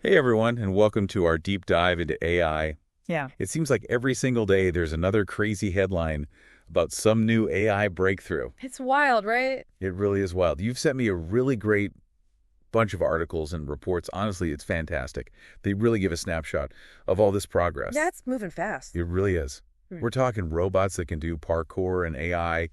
Hey everyone, and welcome to our deep dive into AI. Yeah. It seems like every single day there's another crazy headline about some new AI breakthrough. It's wild, right? It really is wild. You've sent me a really great bunch of articles and reports. Honestly, it's fantastic. They really give a snapshot of all this progress. Yeah, it's moving fast. It really is. We're talking robots that can do parkour and AI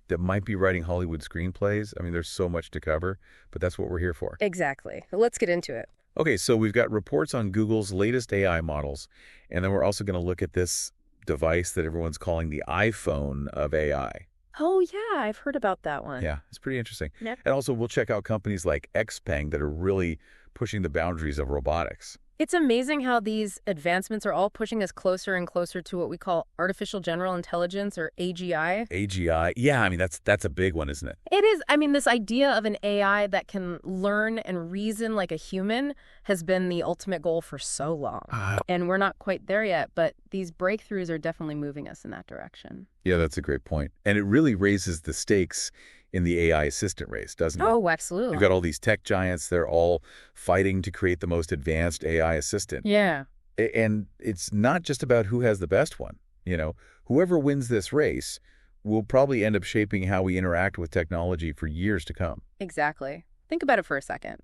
that might be writing Hollywood screenplays. I mean, there's so much to cover, but that's what we're here for. Exactly. Let's get into it. Okay, so we've got reports on Google's latest AI models, and then we're also going to look at this device that everyone's calling the iPhone of AI. Oh, yeah, I've heard about that one. Yeah, it's pretty interesting. Yep. And also, we'll check out companies like XPeng that are really pushing the boundaries of robotics. It's amazing how these advancements are all pushing us closer and closer to what we call artificial general intelligence, or AGI. AGI, yeah, I mean, that's a big one, isn't it? It is. I mean, this idea of an AI that can learn and reason like a human has been the ultimate goal for so long. And we're not quite there yet, but these breakthroughs are definitely moving us in that direction. Yeah, that's a great point. And it really raises the stakes in the AI assistant race, doesn't it? Oh, absolutely. You've got all these tech giants. They're all fighting to create the most advanced AI assistant. Yeah. And it's not just about who has the best one. You know, whoever wins this race will probably end up shaping how we interact with technology for years to come. Exactly. Think about it for a second.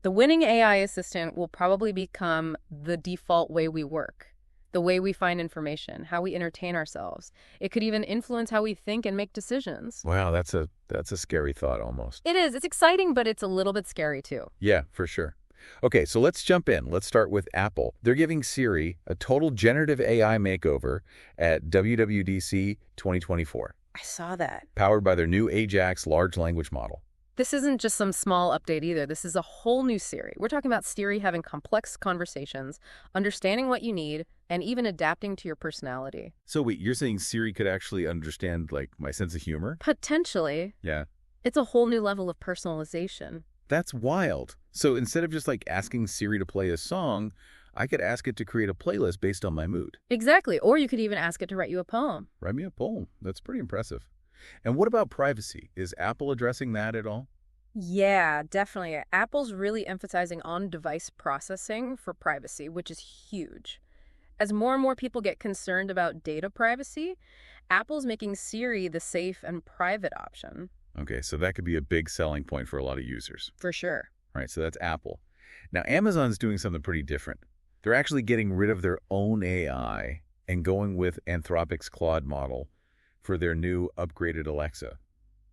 The winning AI assistant will probably become the default way we work, the way we find information, how we entertain ourselves. It could even influence how we think and make decisions. Wow, that's a scary thought almost. It is. It's exciting, but it's a little bit scary too. Yeah, for sure. Okay, so let's jump in. Let's start with Apple. They're giving Siri a total generative AI makeover at WWDC 2024, I saw that. powered by their new Ajax large language model. This isn't just some small update either. This is a whole new Siri. We're talking about Siri having complex conversations, understanding what you need, and even adapting to your personality. So wait, you're saying Siri could actually understand, like, my sense of humor? Potentially. Yeah. It's a whole new level of personalization. That's wild. So instead of just like asking Siri to play a song, I could ask it to create a playlist based on my mood. Exactly. Or you could even ask it to write you a poem. Write me a poem. That's pretty impressive. And what about privacy? Is Apple addressing that at all? Yeah, definitely. Apple's really emphasizing on-device processing for privacy, which is huge. As more and more people get concerned about data privacy, Apple's making Siri the safe and private option. Okay, so that could be a big selling point for a lot of users. For sure. All right, so that's Apple. Now, Amazon's doing something pretty different. They're actually getting rid of their own AI and going with Anthropic's Claude model for their new upgraded Alexa.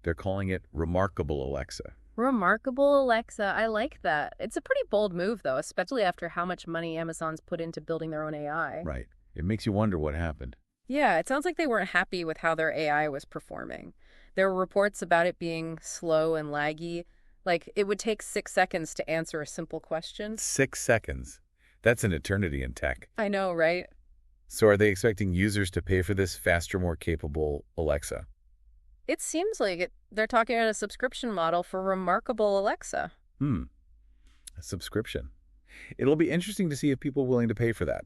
They're calling it Remarkable Alexa. Remarkable Alexa. I like that. It's a pretty bold move, though, especially after how much money Amazon's put into building their own AI. Right. It makes you wonder what happened. Yeah, it sounds like they weren't happy with how their AI was performing. There were reports about it being slow and laggy. Like, it would take 6 seconds to answer a simple question. 6 seconds. That's an eternity in tech. I know, right? So are they expecting users to pay for this faster, more capable Alexa? It seems like it. They're talking about a subscription model for Remarkable Alexa. A subscription. It'll be interesting to see if people are willing to pay for that,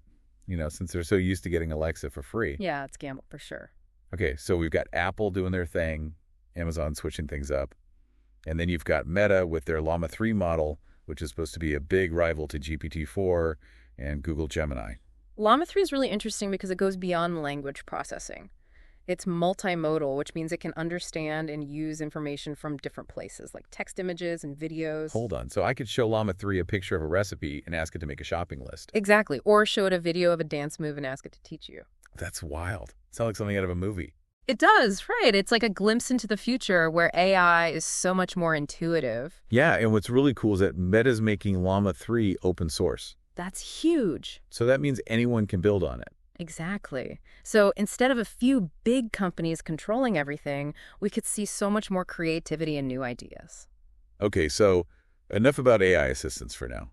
since they're so used to getting Alexa for free. Yeah, it's a gamble for sure. Okay, so we've got Apple doing their thing, Amazon switching things up, and then you've got Meta with their Llama 3 model, which is supposed to be a big rival to GPT-4 and Google Gemini. Llama 3 is really interesting because it goes beyond language processing. It's multimodal, which means it can understand and use information from different places, like text images and videos. Hold on. So I could show Llama 3 a picture of a recipe and ask it to make a shopping list. Exactly. Or show it a video of a dance move and ask it to teach you. That's wild. Sounds like something out of a movie. It does, right. It's like a glimpse into the future where AI is so much more intuitive. Yeah, and what's really cool is that Meta's making Llama 3 open source. That's huge. So that means anyone can build on it. Exactly. So instead of a few big companies controlling everything, we could see so much more creativity and new ideas. Okay, so enough about AI assistants for now.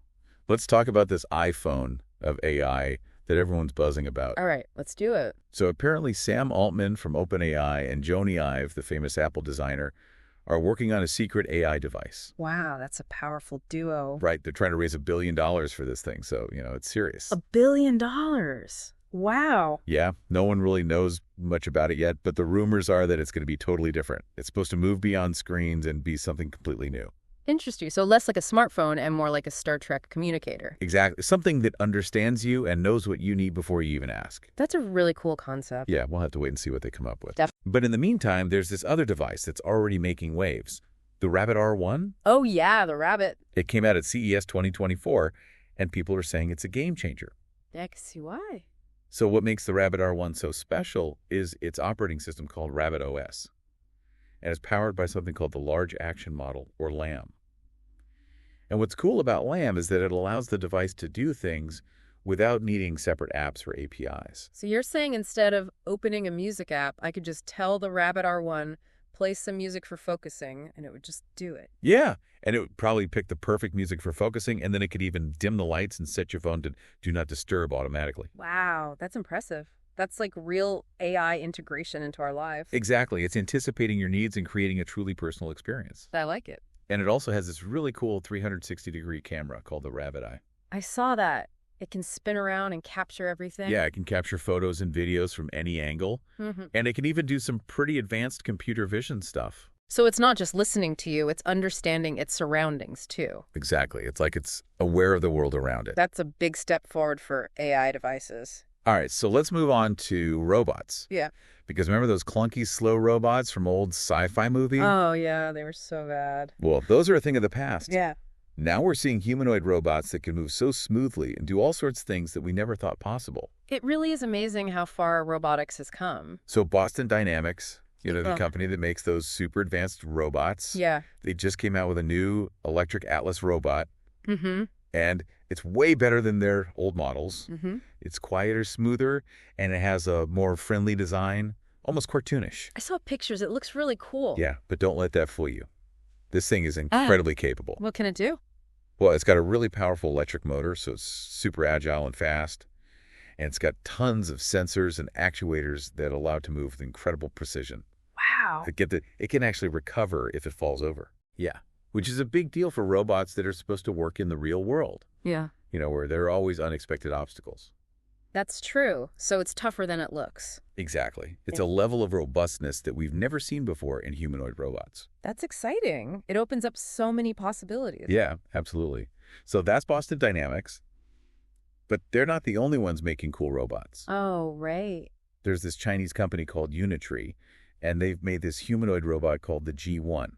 Let's talk about this iPhone of AI that everyone's buzzing about. All right, let's do it. So apparently Sam Altman from OpenAI and Jony Ive, the famous Apple designer, are working on a secret AI device. Wow, that's a powerful duo. Right, they're trying to raise $1 billion for this thing, so, it's serious. $1 billion. Wow. Yeah, no one really knows much about it yet, but the rumors are that it's going to be totally different. It's supposed to move beyond screens and be something completely new. Interesting. So less like a smartphone and more like a Star Trek communicator. Exactly. Something that understands you and knows what you need before you even ask. That's a really cool concept. Yeah, we'll have to wait and see what they come up with. Def- But in the meantime, there's this other device that's already making waves. The Rabbit R1. Oh, yeah, the rabbit. It came out at CES 2024, and people are saying it's a game changer. Yeah, I can see why. So what makes the Rabbit R1 so special is its operating system called Rabbit OS, and it's powered by something called the Large Action Model, or LAM. And what's cool about LAM is that it allows the device to do things without needing separate apps or APIs. So you're saying instead of opening a music app, I could just tell the Rabbit R1, play some music for focusing, and it would just do it. Yeah, and it would probably pick the perfect music for focusing, and then it could even dim the lights and set your phone to Do Not Disturb automatically. Wow, that's impressive. That's like real AI integration into our lives. Exactly. It's anticipating your needs and creating a truly personal experience. I like it. And it also has this really cool 360-degree camera called the Rabbit Eye. I saw that. It can spin around and capture everything. Yeah, it can capture photos and videos from any angle. And it can even do some pretty advanced computer vision stuff. So it's not just listening to you, it's understanding its surroundings, too. Exactly. It's like it's aware of the world around it. That's a big step forward for AI devices. All right, so let's move on to robots. Yeah. Because remember those clunky, slow robots from old sci-fi movies? Oh, yeah, they were so bad. Well, those are a thing of the past. Yeah. Now we're seeing humanoid robots that can move so smoothly and do all sorts of things that we never thought possible. It really is amazing how far robotics has come. So Boston Dynamics, the company that makes those super advanced robots. Yeah. They just came out with a new electric Atlas robot. Mm-hmm. And it's way better than their old models. Mm-hmm. It's quieter, smoother, and it has a more friendly design, almost cartoonish. I saw pictures. It looks really cool. Yeah, but don't let that fool you. This thing is incredibly capable. What can it do? Well, it's got a really powerful electric motor, so it's super agile and fast. And it's got tons of sensors and actuators that allow it to move with incredible precision. Wow. It can actually recover if it falls over. Yeah, which is a big deal for robots that are supposed to work in the real world. Yeah. Where there are always unexpected obstacles. That's true. So it's tougher than it looks. Exactly. It's a level of robustness that we've never seen before in humanoid robots. That's exciting. It opens up so many possibilities. Yeah, absolutely. So that's Boston Dynamics. But they're not the only ones making cool robots. Oh, right. There's this Chinese company called Unitree, and they've made this humanoid robot called the G1.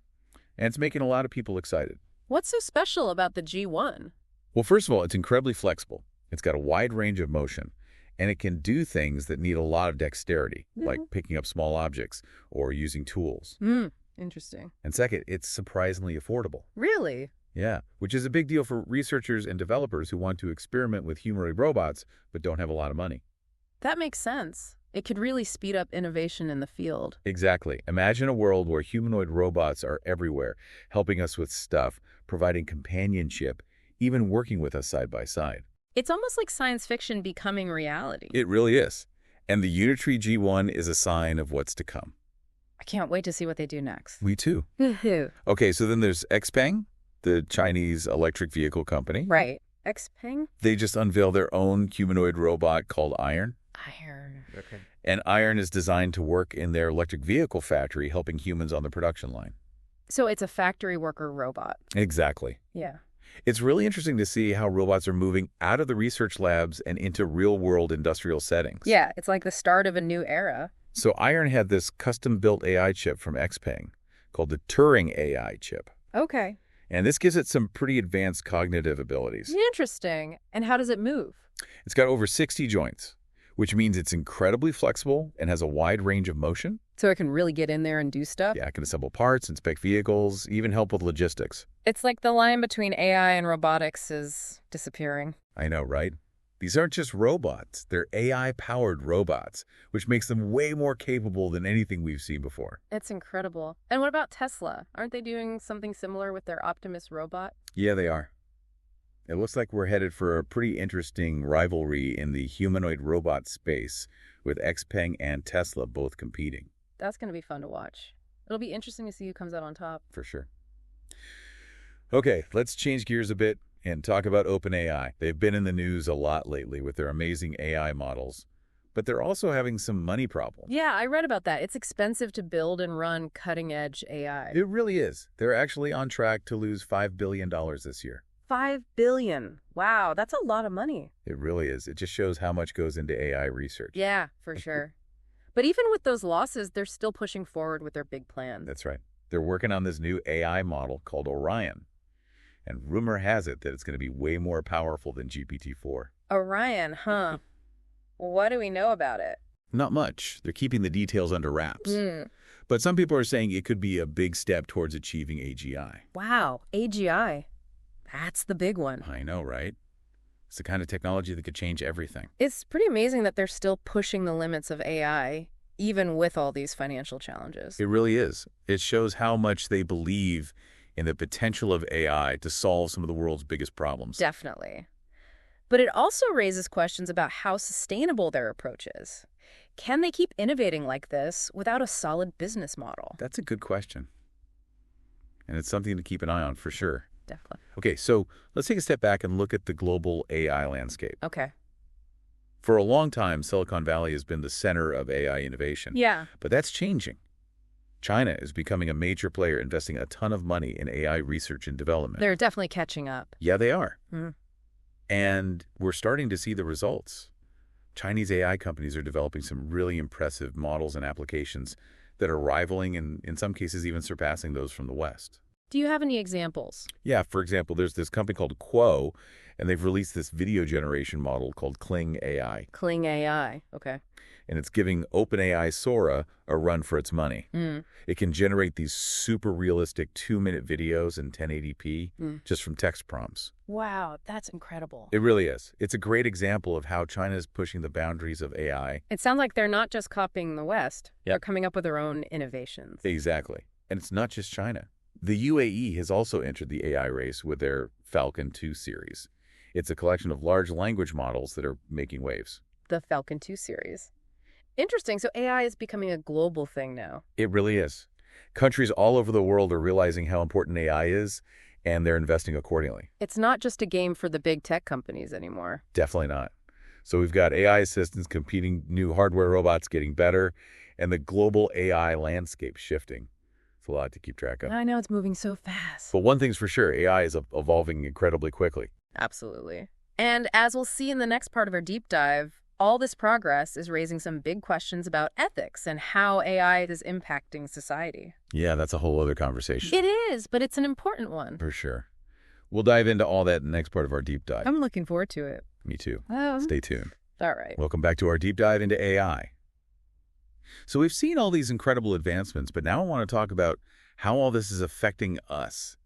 And it's making a lot of people excited. What's so special about the G1? Well, first of all, it's incredibly flexible. It's got a wide range of motion, and it can do things that need a lot of dexterity, like picking up small objects or using tools. Interesting. And second, it's surprisingly affordable. Really? Yeah, which is a big deal for researchers and developers who want to experiment with humanoid robots but don't have a lot of money. That makes sense. It could really speed up innovation in the field. Exactly. Imagine a world where humanoid robots are everywhere, helping us with stuff, providing companionship, even working with us side by side. It's almost like science fiction becoming reality. It really is. And the Unitree G1 is a sign of what's to come. I can't wait to see what they do next. We too. Okay, so then there's XPeng, the Chinese electric vehicle company. Right. XPeng? They just unveiled their own humanoid robot called Iron. Iron. Okay. And Iron is designed to work in their electric vehicle factory, helping humans on the production line. So it's a factory worker robot. Exactly. Yeah. It's really interesting to see how robots are moving out of the research labs and into real-world industrial settings. Yeah, it's like the start of a new era. So Iron had this custom-built AI chip from XPeng called the Turing AI chip. Okay. And this gives it some pretty advanced cognitive abilities. Interesting. And how does it move? It's got over 60 joints, which means it's incredibly flexible and has a wide range of motion. So it can really get in there and do stuff? Yeah, it can assemble parts, inspect vehicles, even help with logistics. It's like the line between AI and robotics is disappearing. I know, right? These aren't just robots. They're AI-powered robots, which makes them way more capable than anything we've seen before. It's incredible. And what about Tesla? Aren't they doing something similar with their Optimus robot? Yeah, they are. It looks like we're headed for a pretty interesting rivalry in the humanoid robot space, with XPeng and Tesla both competing. That's going to be fun to watch. It'll be interesting to see who comes out on top. For sure. Okay, let's change gears a bit and talk about OpenAI. They've been in the news a lot lately with their amazing AI models. but they're also having some money problems. Yeah, I read about that. It's expensive to build and run cutting-edge AI. It really is. They're actually on track to lose $5 billion this year. $5 billion. Wow, that's a lot of money. It really is. It just shows how much goes into AI research. Yeah, for sure. But even with those losses, they're still pushing forward with their big plan. That's right. They're working on this new AI model called Orion. And rumor has it that it's going to be way more powerful than GPT-4. Orion, huh? What do we know about it? Not much. They're keeping the details under wraps. Hmm. But some people are saying it could be a big step towards achieving AGI. Wow, AGI. That's the big one. I know, right? It's the kind of technology that could change everything. It's pretty amazing that they're still pushing the limits of AI, even with all these financial challenges. It really is. It shows how much they believe in the potential of AI to solve some of the world's biggest problems. Definitely. But it also raises questions about how sustainable their approach is. Can they keep innovating like this without a solid business model? That's a good question. And it's something to keep an eye on for sure. Definitely. Okay, so let's take a step back and look at the global AI landscape. Okay. For a long time, Silicon Valley has been the center of AI innovation. Yeah. But that's changing. China is becoming a major player, investing a ton of money in AI research and development. They're definitely catching up. Yeah, they are. Mm. And we're starting to see the results. Chinese AI companies are developing some really impressive models and applications that are rivaling and, in some cases, even surpassing those from the West. Do you have any examples? Yeah, for example, there's this company called Quo, and they've released this video generation model called Kling AI. Kling AI. Okay. And it's giving OpenAI Sora a run for its money. Mm. It can generate these super realistic 2-minute videos in 1080p just from text prompts. Wow, that's incredible. It really is. It's a great example of how China is pushing the boundaries of AI. It sounds like they're not just copying the West. Yep. They're coming up with their own innovations. Exactly. And it's not just China. The UAE has also entered the AI race with their Falcon 2 series. It's a collection of large language models that are making waves. The Falcon 2 series. Interesting. So AI is becoming a global thing now. It really is. Countries all over the world are realizing how important AI is, and they're investing accordingly. It's not just a game for the big tech companies anymore. Definitely not. So we've got AI assistants competing, new hardware robots getting better, and the global AI landscape shifting. It's a lot to keep track of. I know, it's moving so fast. But one thing's for sure, AI is evolving incredibly quickly. Absolutely. And as we'll see in the next part of our deep dive, all this progress is raising some big questions about ethics and how AI is impacting society. Yeah, that's a whole other conversation. It is, but it's an important one. For sure. We'll dive into all that in the next part of our deep dive. I'm looking forward to it. Me too. Oh. Stay tuned. All right. Welcome back to our deep dive into AI. So we've seen all these incredible advancements, but now I want to talk about how all this is affecting us,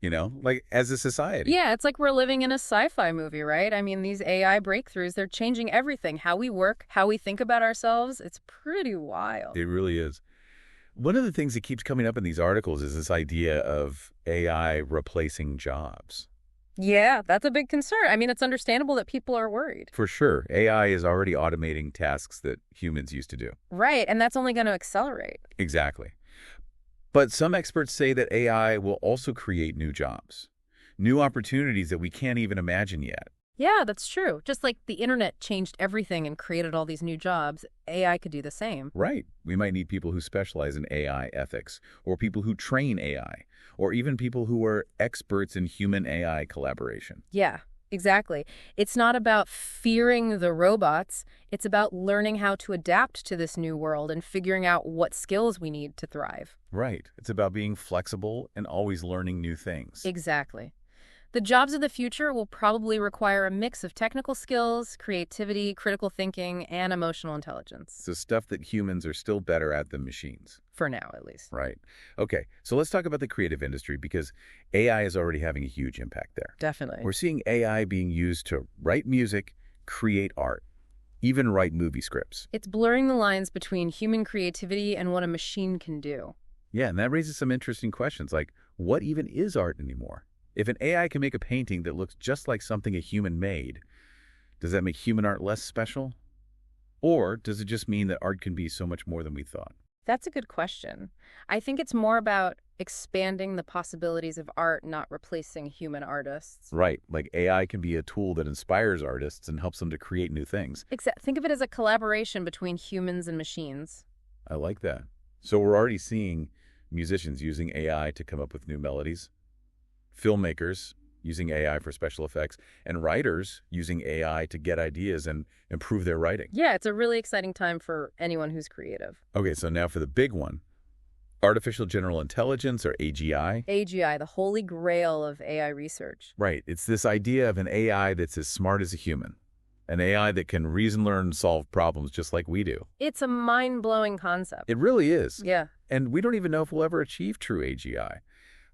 like as a society. Yeah, it's like we're living in a sci-fi movie, right? I mean, these AI breakthroughs, they're changing everything. How we work, how we think about ourselves. It's pretty wild. It really is. One of the things that keeps coming up in these articles is this idea of AI replacing jobs. Yeah, that's a big concern. I mean, it's understandable that people are worried. For sure. AI is already automating tasks that humans used to do. Right, and that's only going to accelerate. Exactly. But some experts say that AI will also create new jobs, new opportunities that we can't even imagine yet. Yeah, that's true. Just like the internet changed everything and created all these new jobs, AI could do the same. Right. We might need people who specialize in AI ethics, or people who train AI, or even people who are experts in human-AI collaboration. Yeah, exactly. It's not about fearing the robots. It's about learning how to adapt to this new world and figuring out what skills we need to thrive. Right. It's about being flexible and always learning new things. Exactly. The jobs of the future will probably require a mix of technical skills, creativity, critical thinking, and emotional intelligence. So stuff that humans are still better at than machines. For now, at least. Right. Okay, so let's talk about the creative industry because AI is already having a huge impact there. Definitely. We're seeing AI being used to write music, create art, even write movie scripts. It's blurring the lines between human creativity and what a machine can do. Yeah, and that raises some interesting questions like, what even is art anymore? If an AI can make a painting that looks just like something a human made, does that make human art less special? Or does it just mean that art can be so much more than we thought? That's a good question. I think it's more about expanding the possibilities of art, not replacing human artists. Right, like AI can be a tool that inspires artists and helps them to create new things. Think of it as a collaboration between humans and machines. I like that. So we're already seeing musicians using AI to come up with new melodies, filmmakers using AI for special effects, and writers using AI to get ideas and improve their writing. Yeah, it's a really exciting time for anyone who's creative. Okay, so now for the big one, artificial general intelligence, or AGI. AGI, the holy grail of AI research. Right, it's this idea of an AI that's as smart as a human. An AI that can reason, learn, and solve problems just like we do. It's a mind-blowing concept. It really is. Yeah. And we don't even know if we'll ever achieve true AGI.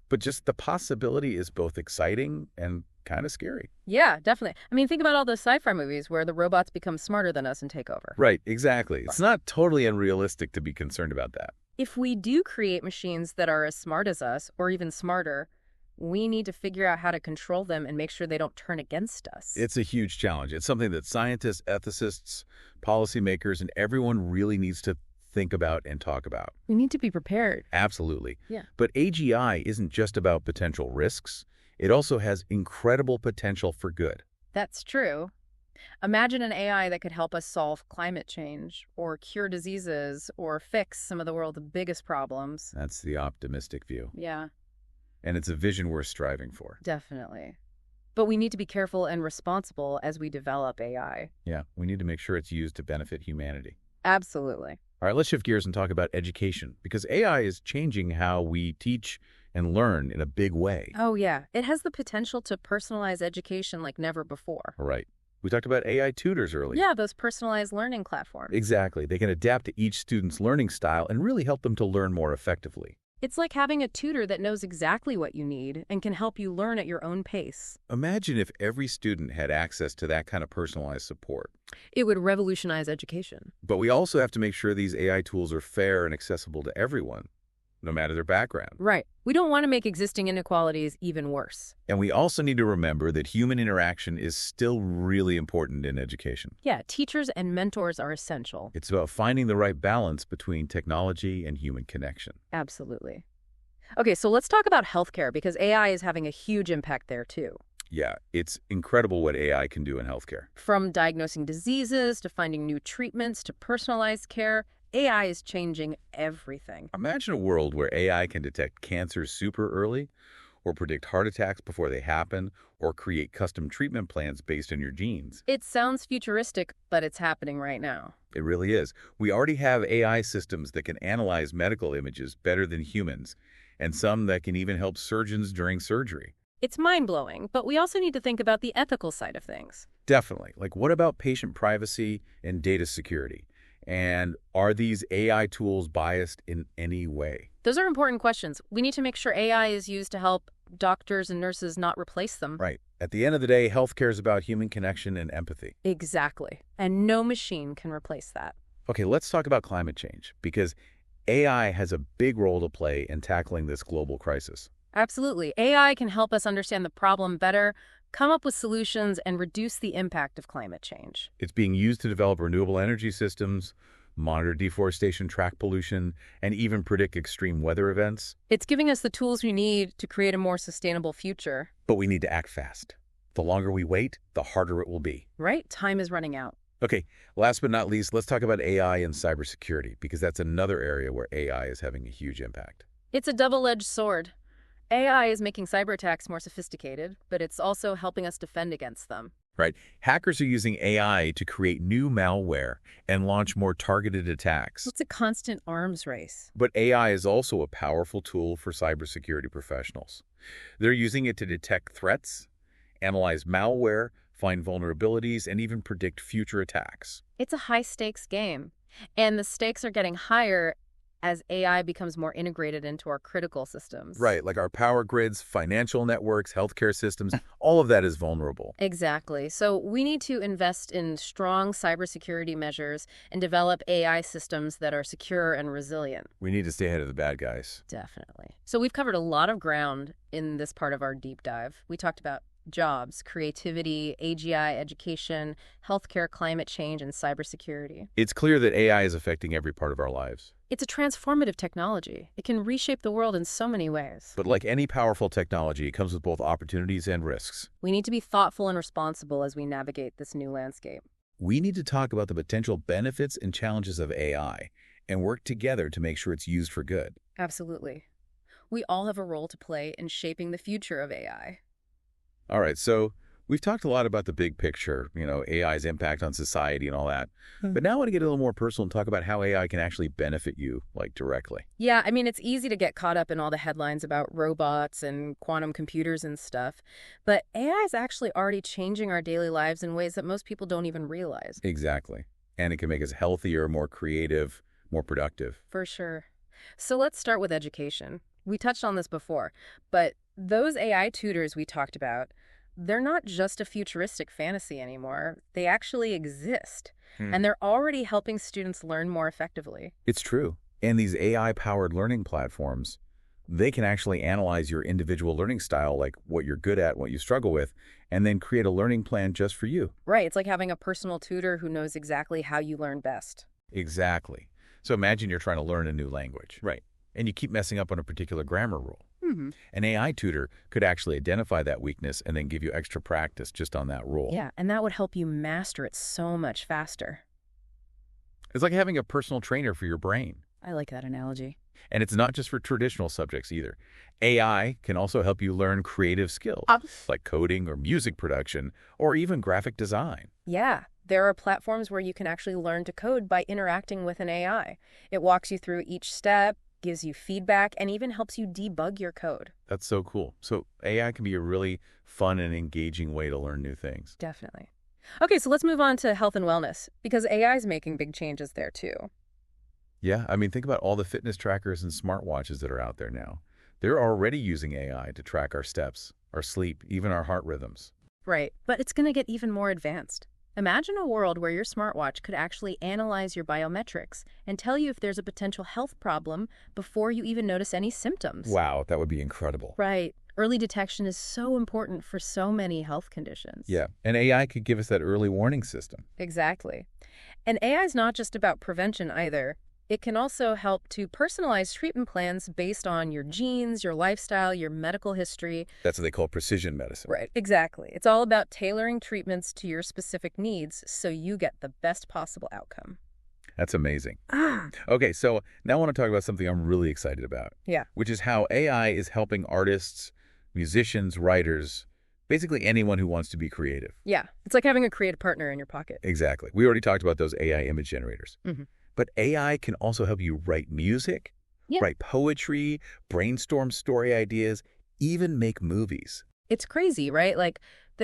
But just the possibility is both exciting and kind of scary. Yeah, definitely. I mean, think about all those sci-fi movies where the robots become smarter than us and take over. Right, exactly. It's not totally unrealistic to be concerned about that. If we do create machines that are as smart as us, or even smarter, we need to figure out how to control them and make sure they don't turn against us. It's a huge challenge. It's something that scientists, ethicists, policymakers, and everyone really needs to think about and talk about. We need to be prepared. Absolutely. Yeah. But AGI isn't just about potential risks. It also has incredible potential for good. That's true. Imagine an AI that could help us solve climate change, or cure diseases, or fix some of the world's biggest problems. That's the optimistic view. Yeah, And it's a vision worth striving for. definitely. But we need to be careful and responsible as we develop AI. Yeah, we need to make sure it's used to benefit humanity. Absolutely. All right, let's shift gears and talk about education, because AI is changing how we teach and learn in a big way. Oh, yeah. It has the potential to personalize education like never before. All right. We talked about AI tutors earlier. Yeah, those personalized learning platforms. Exactly. They can adapt to each student's learning style and really help them to learn more effectively. It's like having a tutor that knows exactly what you need and can help you learn at your own pace. Imagine if every student had access to that kind of personalized support. It would revolutionize education. But we also have to make sure these AI tools are fair and accessible to everyone, no matter their background. Right. We don't want to make existing inequalities even worse. And we also need to remember that human interaction is still really important in education. Yeah, teachers and mentors are essential. It's about finding the right balance between technology and human connection. Absolutely. Okay, so let's talk about healthcare, because AI is having a huge impact there too. Yeah, it's incredible what AI can do in healthcare. From diagnosing diseases to finding new treatments to personalized care, AI is changing everything. Imagine a world where AI can detect cancers super early, or predict heart attacks before they happen, or create custom treatment plans based on your genes. It sounds futuristic, but it's happening right now. It really is. We already have AI systems that can analyze medical images better than humans, and some that can even help surgeons during surgery. It's mind-blowing, but we also need to think about the ethical side of things. Definitely. Like, what about patient privacy and data security? And are these AI tools biased in any way? Those are important questions. We need to make sure AI is used to help doctors and nurses, not replace them. Right. At the end of the day, healthcare is about human connection and empathy. Exactly. And no machine can replace that. Okay, let's talk about climate change, because AI has a big role to play in tackling this global crisis. Absolutely. AI can help us understand the problem better, come up with solutions, and reduce the impact of climate change. It's being used to develop renewable energy systems, monitor deforestation, track pollution, and even predict extreme weather events. It's giving us the tools we need to create a more sustainable future. But we need to act fast. The longer we wait, the harder it will be. Right? Time is running out. Okay, last but not least, let's talk about AI and cybersecurity, because that's another area where AI is having a huge impact. It's a double-edged sword. AI is making cyber attacks more sophisticated, but it's also helping us defend against them. Right. Hackers are using AI to create new malware and launch more targeted attacks. It's a constant arms race. But AI is also a powerful tool for cybersecurity professionals. They're using it to detect threats, analyze malware, find vulnerabilities, and even predict future attacks. It's a high-stakes game, and the stakes are getting higher as AI becomes more integrated into our critical systems. Right, like our power grids, financial networks, healthcare systems, all of that is vulnerable. Exactly. So we need to invest in strong cybersecurity measures and develop AI systems that are secure and resilient. We need to stay ahead of the bad guys. Definitely. So we've covered a lot of ground in this part of our deep dive. We talked about jobs, creativity, AGI, education, healthcare, climate change, and cybersecurity. It's clear that AI is affecting every part of our lives. It's a transformative technology. It can reshape the world in so many ways. But like any powerful technology, it comes with both opportunities and risks. We need to be thoughtful and responsible as we navigate this new landscape. We need to talk about the potential benefits and challenges of AI and work together to make sure it's used for good. Absolutely. We all have a role to play in shaping the future of AI. All right, so we've talked a lot about the big picture, AI's impact on society and all that. But now I want to get a little more personal and talk about how AI can actually benefit you, directly. Yeah, I mean, it's easy to get caught up in all the headlines about robots and quantum computers and stuff. But AI is actually already changing our daily lives in ways that most people don't even realize. Exactly. And it can make us healthier, more creative, more productive. For sure. So let's start with education. We touched on this before, but those AI tutors we talked about, they're not just a futuristic fantasy anymore. They actually exist. And they're already helping students learn more effectively. It's true. And these AI-powered learning platforms, they can actually analyze your individual learning style, like what you're good at, what you struggle with, and then create a learning plan just for you. Right. It's like having a personal tutor who knows exactly how you learn best. Exactly. So imagine you're trying to learn a new language. Right. And you keep messing up on a particular grammar rule. An AI tutor could actually identify that weakness and then give you extra practice just on that rule. Yeah, and that would help you master it so much faster. It's like having a personal trainer for your brain. I like that analogy. And it's not just for traditional subjects either. AI can also help you learn creative skills, like coding or music production, or even graphic design. Yeah, there are platforms where you can actually learn to code by interacting with an AI. It walks you through each step, gives you feedback, and even helps you debug your code. That's so cool. So AI can be a really fun and engaging way to learn new things. Definitely. Okay, so let's move on to health and wellness, because AI is making big changes there too. Yeah, I mean, think about all the fitness trackers and smartwatches that are out there now. They're already using AI to track our steps, our sleep, even our heart rhythms. Right, but it's going to get even more advanced. Imagine a world where your smartwatch could actually analyze your biometrics and tell you if there's a potential health problem before you even notice any symptoms. Wow, that would be incredible. Right. Early detection is so important for so many health conditions. Yeah, and AI could give us that early warning system. Exactly. And AI is not just about prevention either. It can also help to personalize treatment plans based on your genes, your lifestyle, your medical history. That's what they call precision medicine. Right, exactly. It's all about tailoring treatments to your specific needs so you get the best possible outcome. That's amazing. Okay, so now I want to talk about something I'm really excited about. Yeah. Which is how AI is helping artists, musicians, writers, basically anyone who wants to be creative. Yeah, it's like having a creative partner in your pocket. Exactly. We already talked about those AI image generators. But AI can also help you write music, write poetry, brainstorm story ideas, even make movies. It's crazy, right? Like,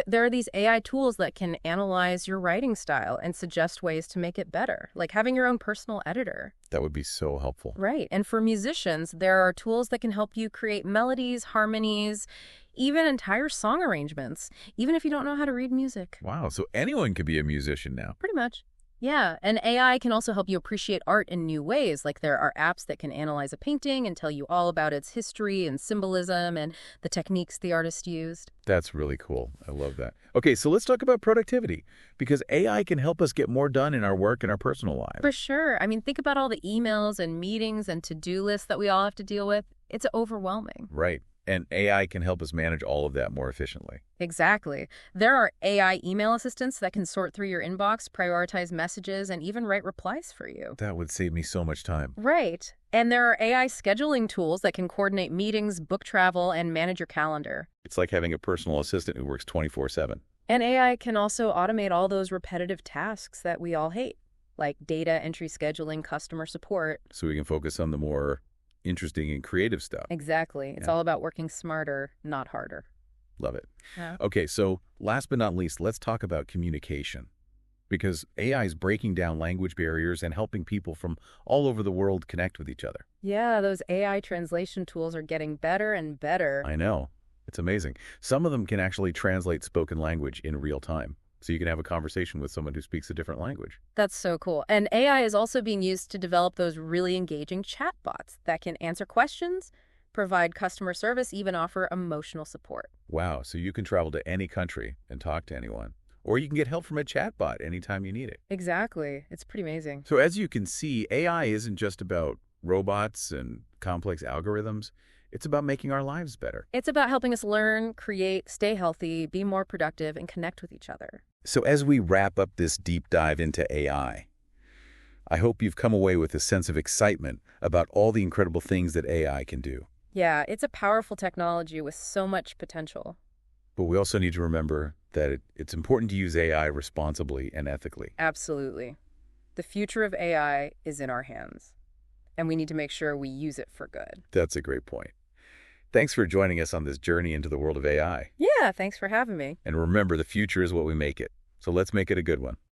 there are these AI tools that can analyze your writing style and suggest ways to make it better, like having your own personal editor. That would be so helpful. Right. And for musicians, there are tools that can help you create melodies, harmonies, even entire song arrangements, even if you don't know how to read music. Wow, so anyone can be a musician now. Pretty much. Yeah, and AI can also help you appreciate art in new ways. Like there are apps that can analyze a painting and tell you all about its history and symbolism and the techniques the artist used. That's really cool. I love that. Okay, so let's talk about productivity, because AI can help us get more done in our work and our personal lives. For sure. I mean, think about all the emails and meetings and to-do lists that we all have to deal with. It's overwhelming. Right. And AI can help us manage all of that more efficiently. Exactly. There are AI email assistants that can sort through your inbox, prioritize messages, and even write replies for you. That would save me so much time. Right. And there are AI scheduling tools that can coordinate meetings, book travel, and manage your calendar. It's like having a personal assistant who works 24/7. And AI can also automate all those repetitive tasks that we all hate, like data entry scheduling, customer support. So we can focus on the more interesting and creative stuff. Exactly. It's all about working smarter, not harder. Love it. Yeah. Okay, so last but not least, let's talk about communication. Because AI is breaking down language barriers and helping people from all over the world connect with each other. Yeah, those AI translation tools are getting better and better. I know. It's amazing. Some of them can actually translate spoken language in real time. So you can have a conversation with someone who speaks a different language. That's so cool. And AI is also being used to develop those really engaging chatbots that can answer questions, provide customer service, even offer emotional support. Wow, so you can travel to any country and talk to anyone. Or you can get help from a chatbot anytime you need it. Exactly. It's pretty amazing. So as you can see, AI isn't just about robots and complex algorithms. It's about making our lives better. It's about helping us learn, create, stay healthy, be more productive, and connect with each other. So as we wrap up this deep dive into AI, I hope you've come away with a sense of excitement about all the incredible things that AI can do. Yeah, it's a powerful technology with so much potential. But we also need to remember that it's important to use AI responsibly and ethically. Absolutely. The future of AI is in our hands, and we need to make sure we use it for good. That's a great point. Thanks for joining us on this journey into the world of AI. Yeah, thanks for having me. And remember, the future is what we make it. So let's make it a good one.